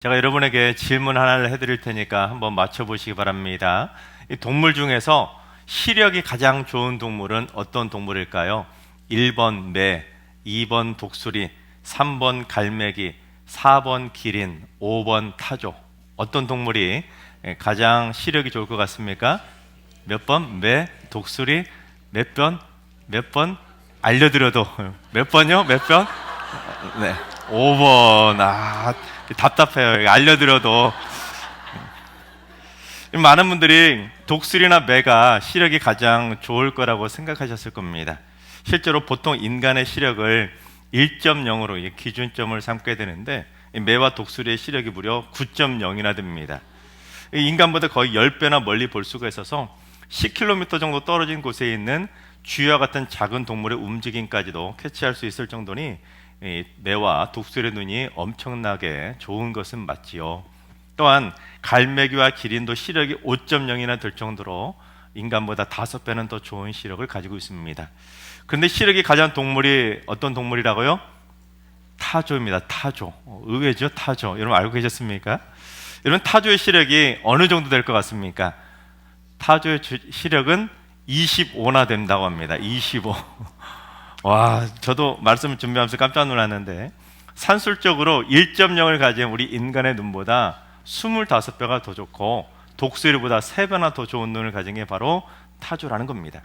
제가 여러분에게 질문 하나를 해드릴 테니까 한번 맞춰보시기 바랍니다. 이 동물 중에서 시력이 가장 좋은 동물은 어떤 동물일까요? 1번 매, 2번 독수리, 3번 갈매기, 4번 기린, 5번 타조. 어떤 동물이 가장 시력이 좋을 것 같습니까? 몇 번? 매, 독수리, 몇 번? 몇 번? 알려드려도 몇 번요? 몇 번? 네, 5번. 답답해요. 알려드려도. 많은 분들이 독수리나 매가 시력이 가장 좋을 거라고 생각하셨을 겁니다. 실제로 보통 인간의 시력을 1.0으로 기준점을 삼게 되는데 매와 독수리의 시력이 무려 9.0이나 됩니다. 인간보다 거의 10배나 멀리 볼 수가 있어서 10km 정도 떨어진 곳에 있는 쥐와 같은 작은 동물의 움직임까지도 캐치할 수 있을 정도니 매와 독수리의 눈이 엄청나게 좋은 것은 맞지요. 또한 갈매기와 기린도 시력이 5.0이나 될 정도로 인간보다 5배는 더 좋은 시력을 가지고 있습니다. 그런데 시력이 가장 동물이 어떤 동물이라고요? 타조입니다. 타조. 의외죠, 타조. 여러분 알고 계셨습니까? 여러분 타조의 시력이 어느 정도 될 것 같습니까? 타조의 시력은 25나 된다고 합니다. 25. 와, 저도 말씀을 준비하면서 깜짝 놀랐는데 산술적으로 1.0을 가진 우리 인간의 눈보다 25배가 더 좋고 독수리보다 3배나 더 좋은 눈을 가진 게 바로 타조라는 겁니다.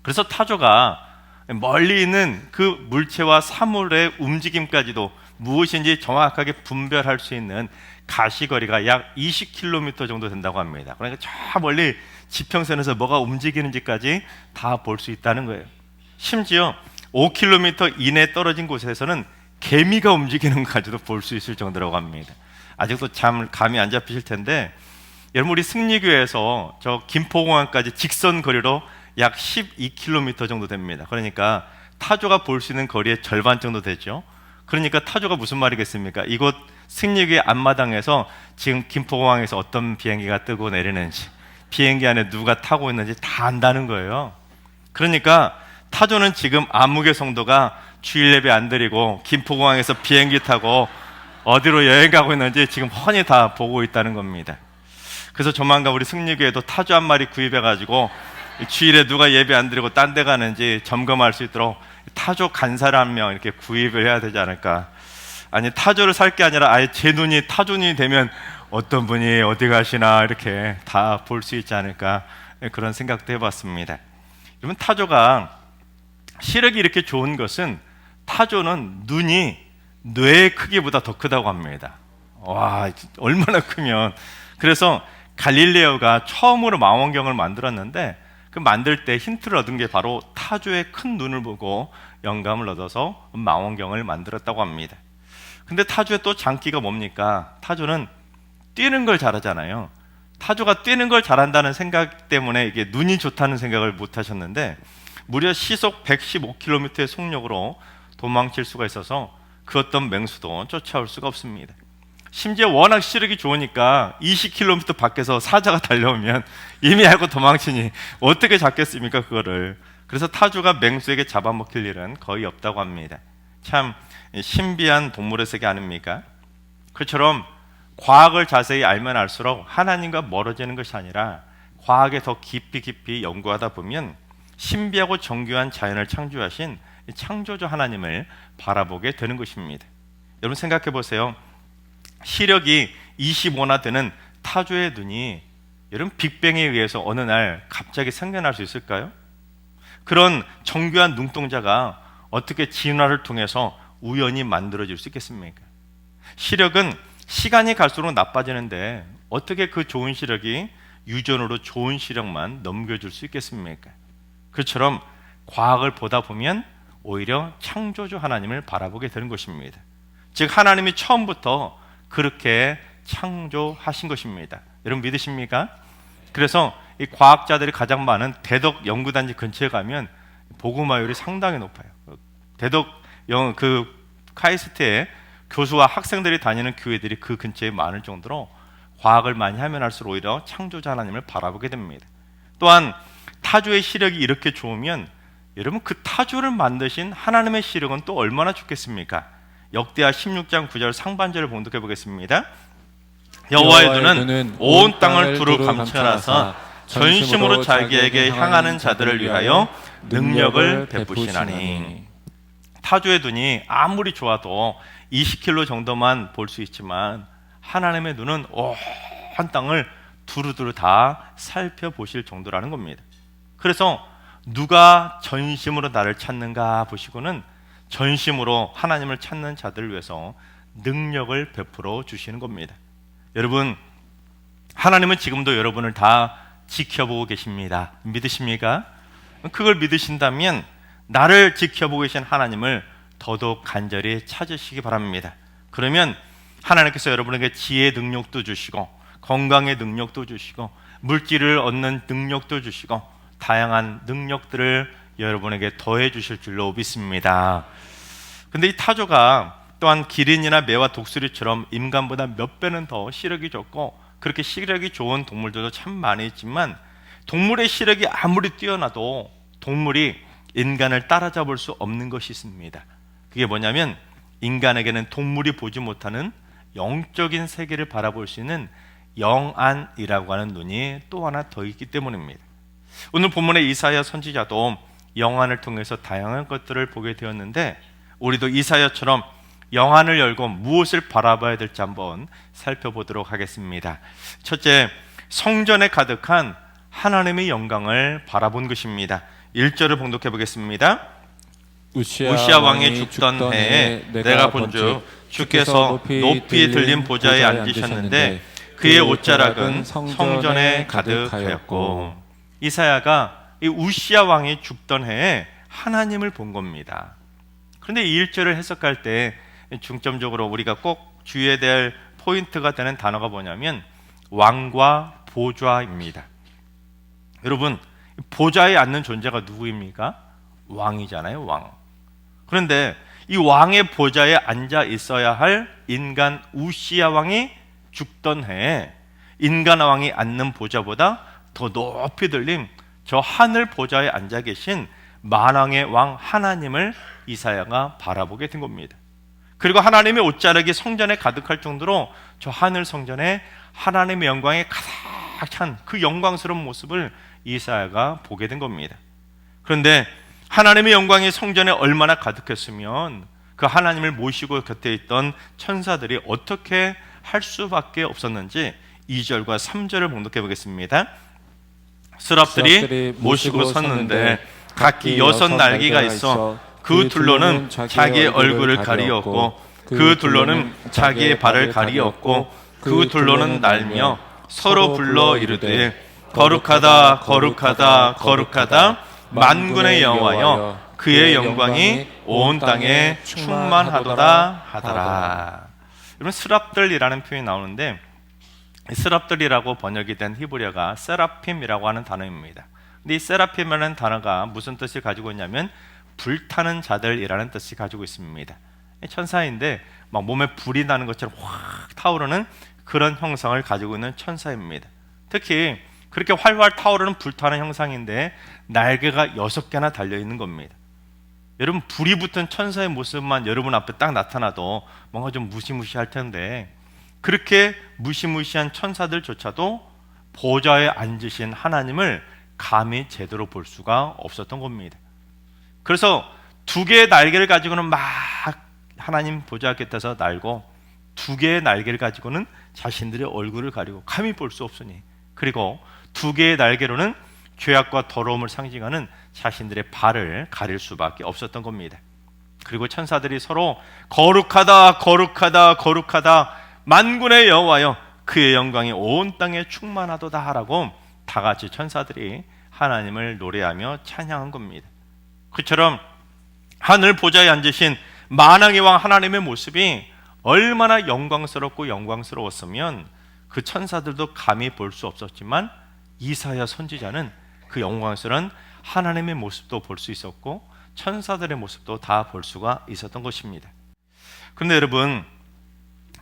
그래서 타조가 멀리 있는 그 물체와 사물의 움직임까지도 무엇인지 정확하게 분별할 수 있는 가시거리가 약 20km 정도 된다고 합니다. 그러니까 저 멀리 지평선에서 뭐가 움직이는지까지 다 볼 수 있다는 거예요. 심지어 5km 이내 떨어진 곳에서는 개미가 움직이는 것까지도 볼 수 있을 정도라고 합니다. 아직도 참 감이 안 잡히실 텐데 여러분 우리 승리교에서 저 김포공항까지 직선 거리로 약 12km 정도 됩니다. 그러니까 타조가 볼 수 있는 거리의 절반 정도 되죠. 그러니까 타조가 무슨 말이겠습니까? 이곳 승리교의 앞마당에서 지금 김포공항에서 어떤 비행기가 뜨고 내리는지, 비행기 안에 누가 타고 있는지 다 안다는 거예요. 그러니까 타조는 지금 암흑의 성도가 주일 예배 안 드리고 김포공항에서 비행기 타고 어디로 여행 가고 있는지 지금 훤히 다 보고 있다는 겁니다. 그래서 조만간 우리 승리교회도 타조 한 마리 구입해가지고 주일에 누가 예배 안 드리고 딴 데 가는지 점검할 수 있도록 타조 간사를 한 명 이렇게 구입을 해야 되지 않을까. 아니 타조를 살 게 아니라 아예 제 눈이 타조눈이 되면 어떤 분이 어디 가시나 이렇게 다 볼 수 있지 않을까, 그런 생각도 해봤습니다. 여러분 타조가 시력이 이렇게 좋은 것은 타조는 눈이 뇌의 크기보다 더 크다고 합니다. 와, 얼마나 크면. 그래서 갈릴레오가 처음으로 망원경을 만들었는데 그 만들 때 힌트를 얻은 게 바로 타조의 큰 눈을 보고 영감을 얻어서 망원경을 만들었다고 합니다. 근데 타조의 또 장기가 뭡니까? 타조는 뛰는 걸 잘하잖아요. 타조가 뛰는 걸 잘한다는 생각 때문에 이게 눈이 좋다는 생각을 못 하셨는데 무려 시속 115km의 속력으로 도망칠 수가 있어서 그 어떤 맹수도 쫓아올 수가 없습니다. 심지어 워낙 시력이 좋으니까 20km 밖에서 사자가 달려오면 이미 알고 도망치니 어떻게 잡겠습니까 그거를. 그래서 타조가 맹수에게 잡아먹힐 일은 거의 없다고 합니다. 참 신비한 동물의 세계 아닙니까? 그처럼 과학을 자세히 알면 알수록 하나님과 멀어지는 것이 아니라 과학에 더 깊이 연구하다 보면 신비하고 정교한 자연을 창조하신 창조주 하나님을 바라보게 되는 것입니다. 여러분 생각해 보세요. 시력이 25나 되는 타조의 눈이 여러분 빅뱅에 의해서 어느 날 갑자기 생겨날 수 있을까요? 그런 정교한 눈동자가 어떻게 진화를 통해서 우연히 만들어질 수 있겠습니까? 시력은 시간이 갈수록 나빠지는데 어떻게 그 좋은 시력이 유전으로 좋은 시력만 넘겨줄 수 있겠습니까? 그처럼 과학을 보다 보면 오히려 창조주 하나님을 바라보게 되는 것입니다. 즉 하나님이 처음부터 그렇게 창조하신 것입니다. 여러분 믿으십니까? 그래서 이 과학자들이 가장 많은 대덕 연구단지 근처에 가면 복음화율이 상당히 높아요. 대덕 그 카이스트에 교수와 학생들이 다니는 교회들이 그 근처에 많을 정도로 과학을 많이 하면 할수록 오히려 창조자 하나님을 바라보게 됩니다. 또한 타조의 시력이 이렇게 좋으면 여러분 그 타조를 만드신 하나님의 시력은 또 얼마나 좋겠습니까? 역대하 16장 9절 상반절을 봉독해 보겠습니다. 여호와의 눈은 온 땅을 두루 감찰하사 전심으로 자기에게 향하는 자들을 위하여 능력을 베푸시나니. 타조의 눈이 아무리 좋아도 20km 정도만 볼 수 있지만 하나님의 눈은 온 땅을 두루두루 다 살펴보실 정도라는 겁니다. 그래서 누가 전심으로 나를 찾는가 보시고는 전심으로 하나님을 찾는 자들을 위해서 능력을 베풀어 주시는 겁니다. 여러분, 하나님은 지금도 여러분을 다 지켜보고 계십니다. 믿으십니까? 그걸 믿으신다면 나를 지켜보고 계신 하나님을 더더욱 간절히 찾으시기 바랍니다. 그러면 하나님께서 여러분에게 지혜의 능력도 주시고 건강의 능력도 주시고 물질을 얻는 능력도 주시고 다양한 능력들을 여러분에게 더해 주실 줄로 믿습니다. 근데 이 타조가 또한 기린이나 매와 독수리처럼 인간보다 몇 배는 더 시력이 좋고 그렇게 시력이 좋은 동물들도 참 많이 있지만 동물의 시력이 아무리 뛰어나도 동물이 인간을 따라잡을 수 없는 것이 있습니다. 그게 뭐냐면 인간에게는 동물이 보지 못하는 영적인 세계를 바라볼 수 있는 영안이라고 하는 눈이 또 하나 더 있기 때문입니다. 오늘 본문의 이사야 선지자도 영안을 통해서 다양한 것들을 보게 되었는데 우리도 이사야처럼 영안을 열고 무엇을 바라봐야 될지 한번 살펴보도록 하겠습니다. 첫째, 성전에 가득한 하나님의 영광을 바라본 것입니다. 1절을 봉독해 보겠습니다. 우시야 왕이 죽던 해에 내가 본즉 주께서 높이 들린 보좌에 앉으셨는데 그의 옷자락은 성전에 가득하였고. 이사야가 이 우시야 왕이 죽던 해에 하나님을 본 겁니다. 그런데 이 1절을 해석할 때 중점적으로 우리가 꼭 주의해야 될 포인트가 되는 단어가 뭐냐면 왕과 보좌입니다. 여러분, 보좌에 앉는 존재가 누구입니까? 왕이잖아요, 왕. 그런데 이 왕의 보좌에 앉아 있어야 할 인간 우시야 왕이 죽던 해에 인간 왕이 앉는 보좌보다 더 높이 들린 저 하늘 보좌에 앉아 계신 만왕의 왕 하나님을 이사야가 바라보게 된 겁니다. 그리고 하나님의 옷자락이 성전에 가득할 정도로 저 하늘 성전에 하나님의 영광이 가득 찬 그 영광스러운 모습을 이사야가 보게 된 겁니다. 그런데 하나님의 영광이 성전에 얼마나 가득했으면 그 하나님을 모시고 곁에 있던 천사들이 어떻게 할 수밖에 없었는지 2절과 3절을 봉독해 보겠습니다. 스랍들이 모시고 섰는데 각기 6 날개가 있어 그 둘로는 자기의 얼굴을 가리었고 그 둘로는 자기의 발을 가리었고 그 둘로는 날며 서로 불러 이르되 거룩하다 거룩하다 거룩하다 만군의 여호와여 그의 영광이 온 땅에 충만하도다 하더라. 여러분, 스랍들이라는 표현이 나오는데 스랍들이라고 번역이 된 히브리어가 세라핌이라고 하는 단어입니다. 근데 이 세라핌이라는 단어가 무슨 뜻을 가지고 있냐면 불타는 자들이라는 뜻을 가지고 있습니다. 천사인데 막 몸에 불이 나는 것처럼 확 타오르는 그런 형상을 가지고 있는 천사입니다. 특히 그렇게 활활 타오르는 불타는 형상인데 날개가 6개나 달려있는 겁니다. 여러분, 불이 붙은 천사의 모습만 여러분 앞에 딱 나타나도 뭔가 좀 무시무시할 텐데 그렇게 무시무시한 천사들조차도 보좌에 앉으신 하나님을 감히 제대로 볼 수가 없었던 겁니다. 그래서 2개의 날개를 가지고는 막 하나님 보좌 곁에서 날고 2개의 날개를 가지고는 자신들의 얼굴을 가리고 감히 볼 수 없으니, 그리고 2개의 날개로는 죄악과 더러움을 상징하는 자신들의 발을 가릴 수밖에 없었던 겁니다. 그리고 천사들이 서로 거룩하다 거룩하다 거룩하다 만군의 여호와여 그의 영광이 온 땅에 충만하도다 라고 다 같이 천사들이 하나님을 노래하며 찬양한 겁니다. 그처럼 하늘 보좌에 앉으신 만왕의 왕 하나님의 모습이 얼마나 영광스럽고 영광스러웠으면 그 천사들도 감히 볼 수 없었지만 이사야 선지자는 그 영광스러운 하나님의 모습도 볼 수 있었고 천사들의 모습도 다 볼 수가 있었던 것입니다. 그런데 여러분,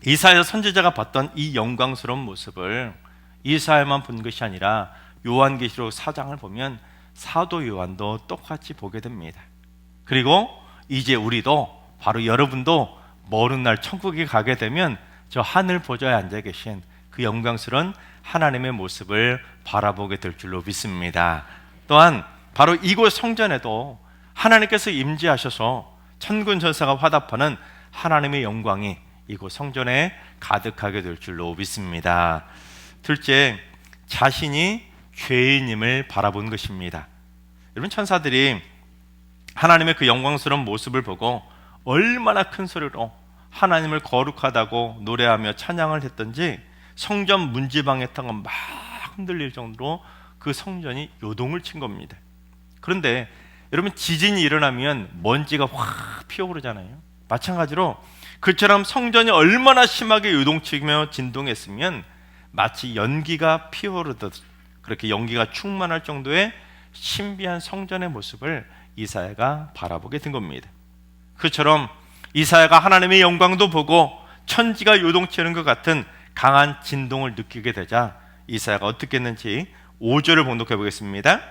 이사야 선지자가 봤던 이 영광스러운 모습을 이사야만 본 것이 아니라 요한계시록 4장을 보면 사도 요한도 똑같이 보게 됩니다. 그리고 이제 우리도, 바로 여러분도 먼 날 천국에 가게 되면 저 하늘 보좌에 앉아 계신 그 영광스러운 하나님의 모습을 바라보게 될 줄로 믿습니다. 또한 바로 이곳 성전에도 하나님께서 임재하셔서 천군 천사가 화답하는 하나님의 영광이 이곳 성전에 가득하게 될 줄로 믿습니다. 둘째, 자신이 죄인임을 바라본 것입니다. 여러분, 천사들이 하나님의 그 영광스러운 모습을 보고 얼마나 큰 소리로 하나님을 거룩하다고 노래하며 찬양을 했던지 성전 문지방의 땅은 막 흔들릴 정도로 그 성전이 요동을 친 겁니다. 그런데 여러분, 지진이 일어나면 먼지가 확 피어오르잖아요. 마찬가지로 그처럼 성전이 얼마나 심하게 요동치며 진동했으면 마치 연기가 피어오르듯 그렇게 연기가 충만할 정도의 신비한 성전의 모습을 이사야가 바라보게 된 겁니다. 그처럼 이사야가 하나님의 영광도 보고 천지가 요동치는 것 같은 강한 진동을 느끼게 되자 이사야가 어떻게 했는지 5절을 봉독해 보겠습니다.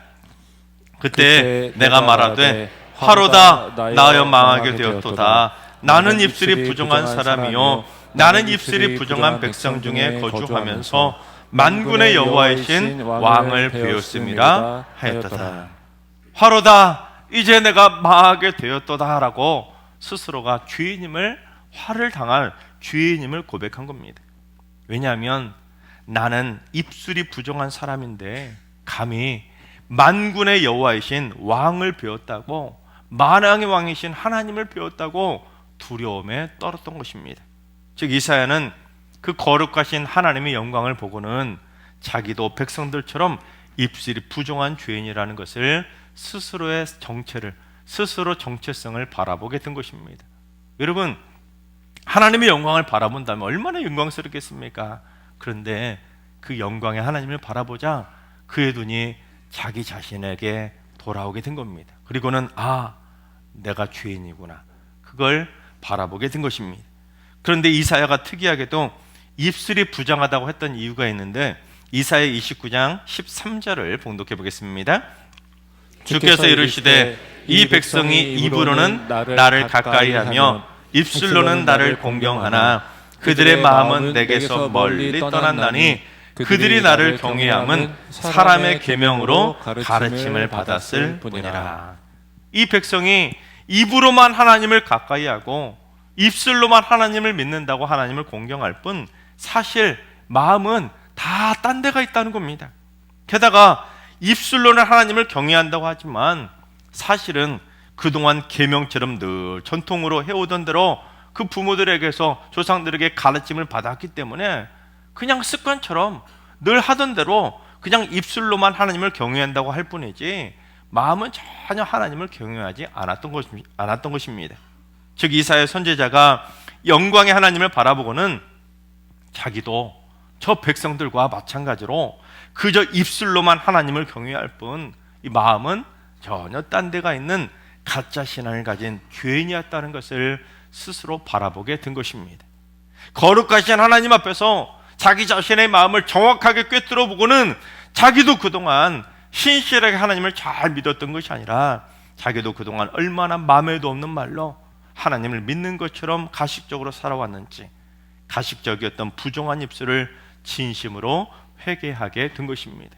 그때 내가 말하되 화로다 나여 망하게 되었도다. 나는 입술이 부정한 사람이요 나는 입술이 부정한 백성 중에 거주하면서 만군의 여호와이신 왕을 배웠음이라 하였도다. 화로다, 이제 내가 망하게 되었도다 라고 스스로가 죄인임을, 화를 당할 죄인임을 고백한 겁니다. 왜냐하면 나는 입술이 부정한 사람인데 감히 만군의 여호와이신 왕을 배웠다고, 만왕의 왕이신 하나님을 배웠다고 두려움에 떨었던 것입니다. 즉 이사야는 그 거룩하신 하나님의 영광을 보고는 자기도 백성들처럼 입술이 부정한 죄인이라는 것을 스스로의 정체를, 스스로 정체성을 바라보게 된 것입니다. 여러분, 하나님의 영광을 바라본다면 얼마나 영광스럽겠습니까? 그런데 그 영광의 하나님을 바라보자 그의 눈이 자기 자신에게 돌아오게 된 겁니다. 그리고는 내가 죄인이구나, 그걸 바라보게 된 것입니다. 그런데 이사야가 특이하게도 입술이 부정하다고 했던 이유가 있는데 이사야 29장 13절을 봉독해 보겠습니다. 주께서 이르시되 이 백성이 입으로는 나를 가까이하며 입술로는 나를 공경하나 그들의 마음은 내게서 멀리 떠났나니 그들이 나를 경외함은 사람의 계명으로 가르침을 받았을 뿐이라. 이 백성이 입으로만 하나님을 가까이하고 입술로만 하나님을 믿는다고 하나님을 공경할 뿐 사실 마음은 다 딴 데가 있다는 겁니다. 게다가 입술로는 하나님을 경외한다고 하지만 사실은 그동안 계명처럼 늘 전통으로 해오던 대로 그 부모들에게서 조상들에게 가르침을 받았기 때문에 그냥 습관처럼 늘 하던 대로 그냥 입술로만 하나님을 경외한다고 할 뿐이지 마음은 전혀 하나님을 경외하지 않았던 것입니다. 즉 이사야 선지자가 영광의 하나님을 바라보고는 자기도 저 백성들과 마찬가지로 그저 입술로만 하나님을 경외할 뿐 이 마음은 전혀 딴 데가 있는 가짜 신앙을 가진 죄인이었다는 것을 스스로 바라보게 된 것입니다. 거룩하신 하나님 앞에서 자기 자신의 마음을 정확하게 꿰뚫어 보고는 자기도 그동안 신실하게 하나님을 잘 믿었던 것이 아니라 자기도 그동안 얼마나 마음에도 없는 말로 하나님을 믿는 것처럼 가식적으로 살아왔는지 가식적이었던 부정한 입술을 진심으로 회개하게 된 것입니다.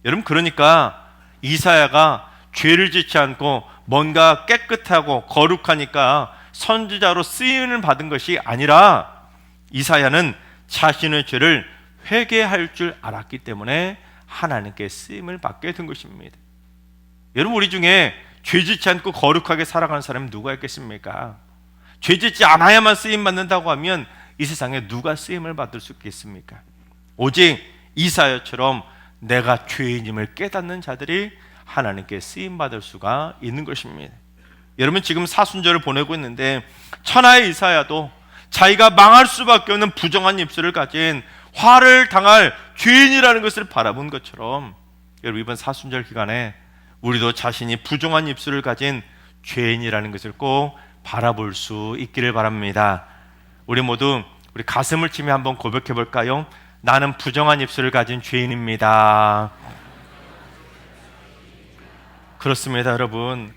여러분, 그러니까 이사야가 죄를 짓지 않고 뭔가 깨끗하고 거룩하니까 선지자로 쓰임을 받은 것이 아니라 이사야는 자신의 죄를 회개할 줄 알았기 때문에 하나님께 쓰임을 받게 된 것입니다. 여러분, 우리 중에 죄 짓지 않고 거룩하게 살아가는 사람이 누가 있겠습니까? 죄 짓지 않아야만 쓰임 받는다고 하면 이 세상에 누가 쓰임을 받을 수 있겠습니까? 오직 이사야처럼 내가 죄인임을 깨닫는 자들이 하나님께 쓰임 받을 수가 있는 것입니다. 여러분, 지금 사순절을 보내고 있는데 천하의 이사야도 자기가 망할 수밖에 없는 부정한 입술을 가진 화를 당할 죄인이라는 것을 바라본 것처럼 여러분, 이번 사순절 기간에 우리도 자신이 부정한 입술을 가진 죄인이라는 것을 꼭 바라볼 수 있기를 바랍니다. 우리 모두 우리 가슴을 치며 한번 고백해 볼까요? 나는 부정한 입술을 가진 죄인입니다. 그렇습니다, 여러분.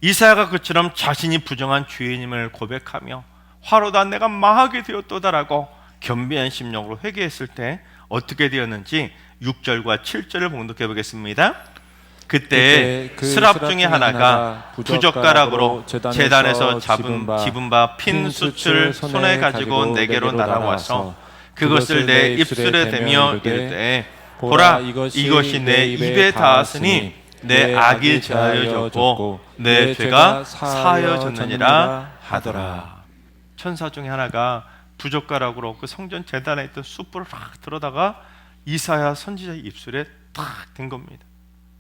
이사야가 그처럼 자신이 부정한 죄인임을 고백하며 화로다 내가 망하게 되었도다라고 겸비한 심령으로 회개했을 때 어떻게 되었는지 6절과 7절을 봉독해 보겠습니다. 그때 그 스랍 중에 하나가 부젓가락으로 제단에서 집은 바 핀 숯을 손에 가지고 내게로 날아와서 그것을 내 입술에 대며 이르되 보라 이것이 내 입에 닿았으니 내 악이 제하여졌고 내 죄가 사하여졌느니라 하더라. 천사 중에 하나가 부젓가락으로 그 성전 제단에 있던 숯불을 막 들어다가 이사야 선지자의 입술에 탁 댄 겁니다.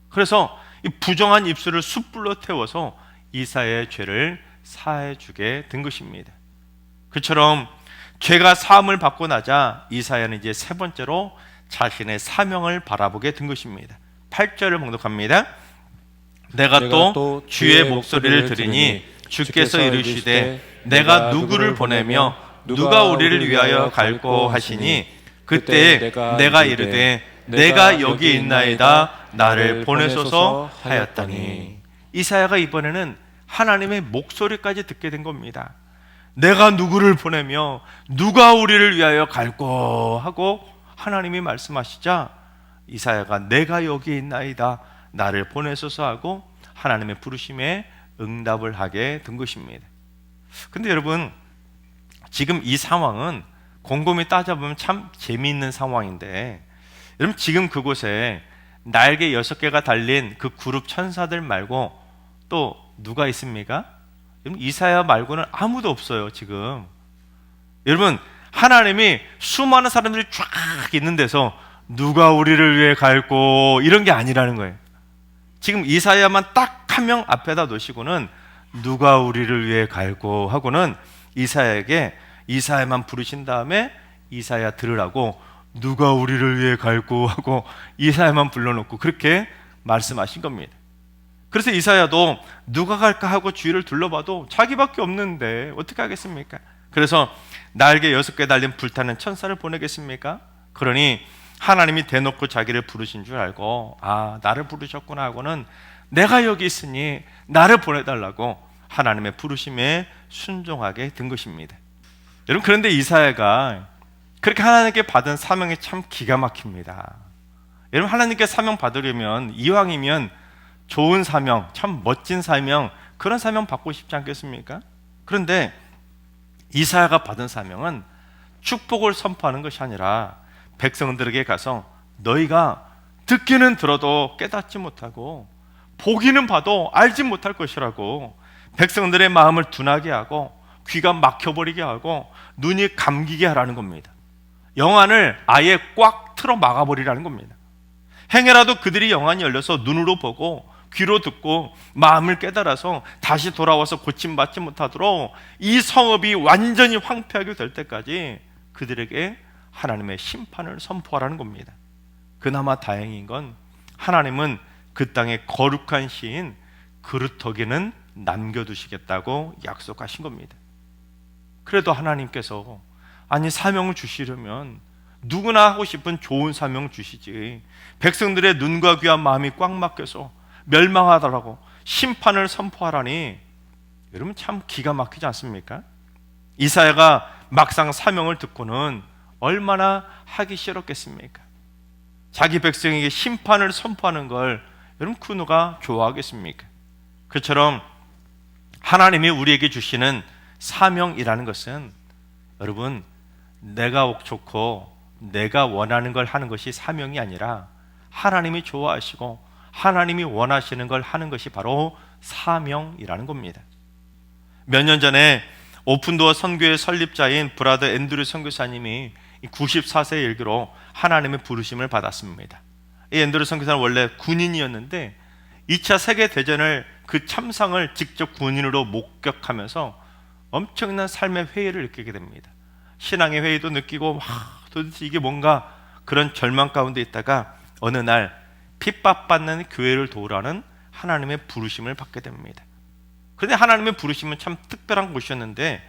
그래서 이 부정한 입술을 숯불로 태워서 이사야의 죄를 사해 주게 된 것입니다. 그처럼 죄가 사함을 받고 나자 이사야는 이제 세 번째로 자신의 사명을 바라보게 된 것입니다. 8절을 봉독합니다. 내가 또 주의 목소리를 들으니 주께서 이르시되 내가 누구를 보내며 누가 우리를 위하여 갈꼬 하시니 그때 내가 이르되 내가 여기 있나이다 나를 보내소서 하였더니 이사야가 이번에는 하나님의 목소리까지 듣게 된 겁니다. 내가 누구를 보내며 누가 우리를 위하여 갈꼬 하고 하나님이 말씀하시자 이사야가 내가 여기 있나이다 나를 보내소서 하고 하나님의 부르심에 응답을 하게 된 것입니다. 근데 여러분 지금 이 상황은 곰곰이 따져보면 참 재미있는 상황인데 여러분 지금 그곳에 날개 6개가 달린 그 그룹 천사들 말고 또 누가 있습니까? 여러분 이사야 말고는 아무도 없어요. 지금 여러분 하나님이 수많은 사람들이 쫙 있는 데서 누가 우리를 위해 갈고 이런 게 아니라는 거예요. 지금 이사야만 딱 한 명 앞에다 놓으시고는 누가 우리를 위해 갈고 하고는 이사야에게 이사야만 부르신 다음에 이사야 들으라고 누가 우리를 위해 갈고 하고 이사야만 불러놓고 그렇게 말씀하신 겁니다. 그래서 이사야도 누가 갈까 하고 주위를 둘러봐도 자기밖에 없는데 어떻게 하겠습니까? 그래서 날개 6개 달린 불타는 천사를 보내겠습니까? 그러니 하나님이 대놓고 자기를 부르신 줄 알고 아 나를 부르셨구나 하고는 내가 여기 있으니 나를 보내달라고 하나님의 부르심에 순종하게 된 것입니다. 여러분 그런데 이사야가 그렇게 하나님께 받은 사명이 참 기가 막힙니다. 여러분 하나님께 사명 받으려면 이왕이면 좋은 사명, 참 멋진 사명 그런 사명 받고 싶지 않겠습니까? 그런데 이사야가 받은 사명은 축복을 선포하는 것이 아니라 백성들에게 가서 너희가 듣기는 들어도 깨닫지 못하고 보기는 봐도 알지 못할 것이라고 백성들의 마음을 둔하게 하고 귀가 막혀버리게 하고 눈이 감기게 하라는 겁니다. 영안을 아예 꽉 틀어 막아버리라는 겁니다. 행여라도 그들이 영안이 열려서 눈으로 보고 귀로 듣고 마음을 깨달아서 다시 돌아와서 고침받지 못하도록 이 성읍이 완전히 황폐하게 될 때까지 그들에게 하나님의 심판을 선포하라는 겁니다. 그나마 다행인 건 하나님은 그 땅에 거룩한 시인 그루터기는 남겨두시겠다고 약속하신 겁니다. 그래도 하나님께서 아니 사명을 주시려면 누구나 하고 싶은 좋은 사명을 주시지 백성들의 눈과 귀와 마음이 꽉 막혀서 멸망하더라고 심판을 선포하라니 여러분 참 기가 막히지 않습니까? 이사야가 막상 사명을 듣고는 얼마나 하기 싫었겠습니까? 자기 백성에게 심판을 선포하는 걸 여러분 그 누가 좋아하겠습니까? 그처럼 하나님이 우리에게 주시는 사명이라는 것은 여러분 내가 좋고 내가 원하는 걸 하는 것이 사명이 아니라 하나님이 좋아하시고 하나님이 원하시는 걸 하는 것이 바로 사명이라는 겁니다. 몇 년 전에 오픈도어 선교의 설립자인 브라더 앤드류 선교사님이 94세의 일기로 하나님의 부르심을 받았습니다. 이 앤드류 선교사는 원래 군인이었는데 2차 세계대전을 그 참상을 직접 군인으로 목격하면서 엄청난 삶의 회의를 느끼게 됩니다. 신앙의 회의도 느끼고 도대체 이게 뭔가 그런 절망 가운데 있다가 어느 날 핍박받는 교회를 도우라는 하나님의 부르심을 받게 됩니다. 그런데 하나님의 부르심은 참 특별한 곳이었는데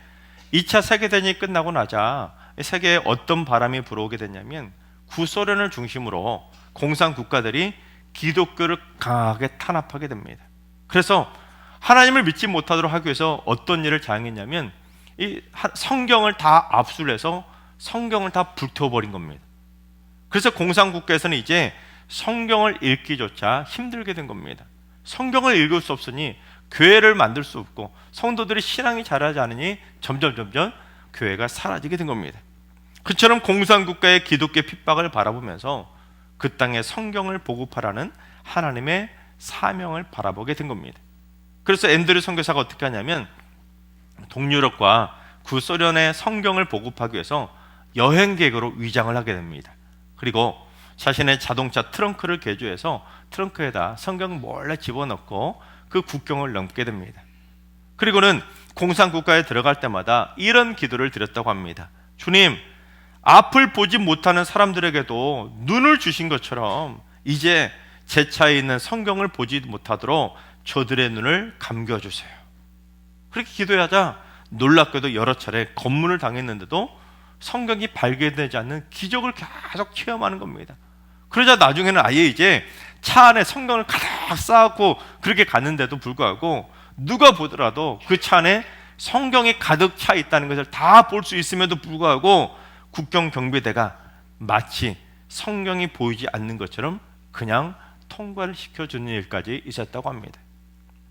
2차 세계대전이 끝나고 나자 세계에 어떤 바람이 불어오게 됐냐면 구소련을 중심으로 공산 국가들이 기독교를 강하게 탄압하게 됩니다. 그래서 하나님을 믿지 못하도록 하기 위해서 어떤 일을 자행했냐면 성경을 다 압수를 해서 성경을 다 불태워버린 겁니다. 그래서 공산국가에서는 이제 성경을 읽기조차 힘들게 된 겁니다. 성경을 읽을 수 없으니 교회를 만들 수 없고 성도들이 신앙이 자라지 않으니 점점 교회가 사라지게 된 겁니다. 그처럼 공산국가의 기독교 핍박을 바라보면서 그 땅에 성경을 보급하라는 하나님의 사명을 바라보게 된 겁니다. 그래서 앤드류 선교사가 어떻게 하냐면 동유럽과 구소련의 성경을 보급하기 위해서 여행객으로 위장을 하게 됩니다. 그리고 자신의 자동차 트렁크를 개조해서 트렁크에다 성경 몰래 집어넣고 그 국경을 넘게 됩니다. 그리고는 공산국가에 들어갈 때마다 이런 기도를 드렸다고 합니다. 주님, 앞을 보지 못하는 사람들에게도 눈을 주신 것처럼 이제 제 차에 있는 성경을 보지 못하도록 저들의 눈을 감겨주세요. 그렇게 기도하자 놀랍게도 여러 차례 검문을 당했는데도 성경이 발견되지 않는 기적을 계속 체험하는 겁니다. 그러자 나중에는 아예 이제 차 안에 성경을 가득 쌓고 그렇게 갔는데도 불구하고 누가 보더라도 그 차 안에 성경이 가득 차 있다는 것을 다 볼 수 있음에도 불구하고 국경 경비대가 마치 성경이 보이지 않는 것처럼 그냥 통과를 시켜주는 일까지 있었다고 합니다.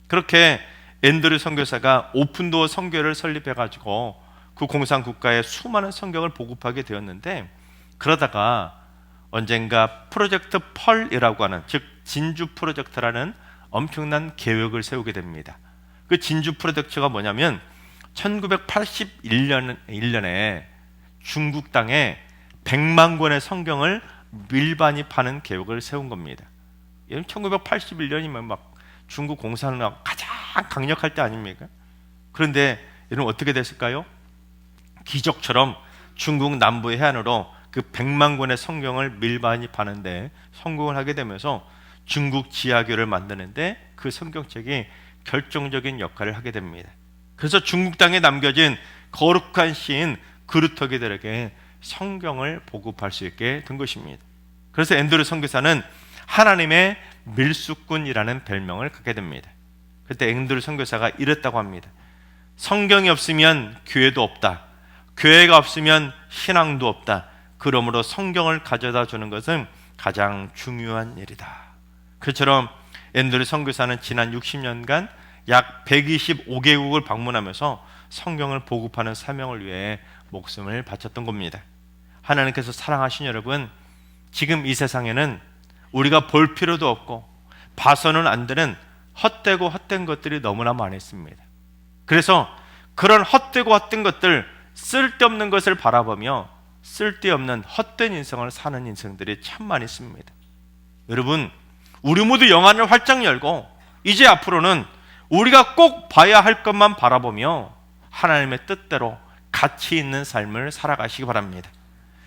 그렇게 앤드류 선교사가 오픈도어 선교를 설립해가지고 그 공산국가에 수많은 성경을 보급하게 되었는데, 그러다가 언젠가 프로젝트 펄이라고 하는, 즉 진주 프로젝트라는 엄청난 계획을 세우게 됩니다. 그 진주 프로젝트가 뭐냐면 1981년에 중국 땅에 100만 권의 성경을 밀반입하는 계획을 세운 겁니다. 1981년이면 막 중국 공산당 가장 강력할 때 아닙니까? 그런데 여러분 어떻게 됐을까요? 기적처럼 중국 남부의 해안으로 그 100만 권의 성경을 밀반입하는데 성공을 하게 되면서 중국 지하교를 만드는데 그 성경책이 결정적인 역할을 하게 됩니다. 그래서 중국 땅에 남겨진 거룩한 시인 그루터기들에게 성경을 보급할 수 있게 된 것입니다. 그래서 앤드류 선교사는 하나님의 밀수꾼이라는 별명을 갖게 됩니다. 그때 앤드류 선교사가 이랬다고 합니다. 성경이 없으면 교회도 없다. 교회가 없으면 신앙도 없다. 그러므로 성경을 가져다 주는 것은 가장 중요한 일이다. 그처럼 앤드류 선교사는 지난 60년간 약 125개국을 방문하면서 성경을 보급하는 사명을 위해 목숨을 바쳤던 겁니다. 하나님께서 사랑하신 여러분, 지금 이 세상에는 우리가 볼 필요도 없고 봐서는 안 되는 헛되고 헛된 것들이 너무나 많이 있습니다. 그래서 그런 헛되고 헛된 것들, 쓸데없는 것을 바라보며 쓸데없는 헛된 인생을 사는 인생들이 참 많이 있습니다. 여러분, 우리 모두 영안을 활짝 열고 이제 앞으로는 우리가 꼭 봐야 할 것만 바라보며 하나님의 뜻대로 가치 있는 삶을 살아가시기 바랍니다.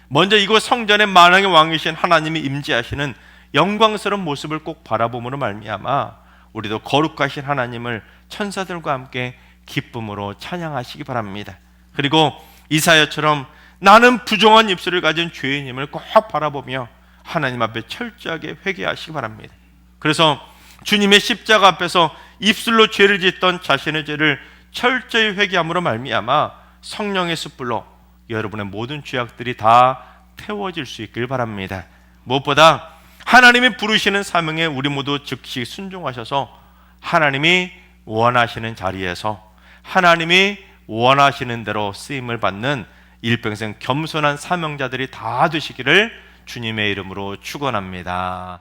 먼저 이곳 성전의 만왕의 왕이신 하나님이 임재하시는 영광스러운 모습을 꼭 바라봄으로 말미암아 우리도 거룩하신 하나님을 천사들과 함께 기쁨으로 찬양하시기 바랍니다. 그리고 이사야처럼 나는 부정한 입술을 가진 죄인임을 꼭 바라보며 하나님 앞에 철저하게 회개하시기 바랍니다. 그래서 주님의 십자가 앞에서 입술로 죄를 짓던 자신의 죄를 철저히 회개함으로 말미암아 성령의 숯불로 여러분의 모든 죄악들이 다 태워질 수 있길 바랍니다. 무엇보다 하나님이 부르시는 사명에 우리 모두 즉시 순종하셔서 하나님이 원하시는 자리에서 하나님이 원하시는 대로 쓰임을 받는 일평생 겸손한 사명자들이 다 되시기를 주님의 이름으로 축원합니다.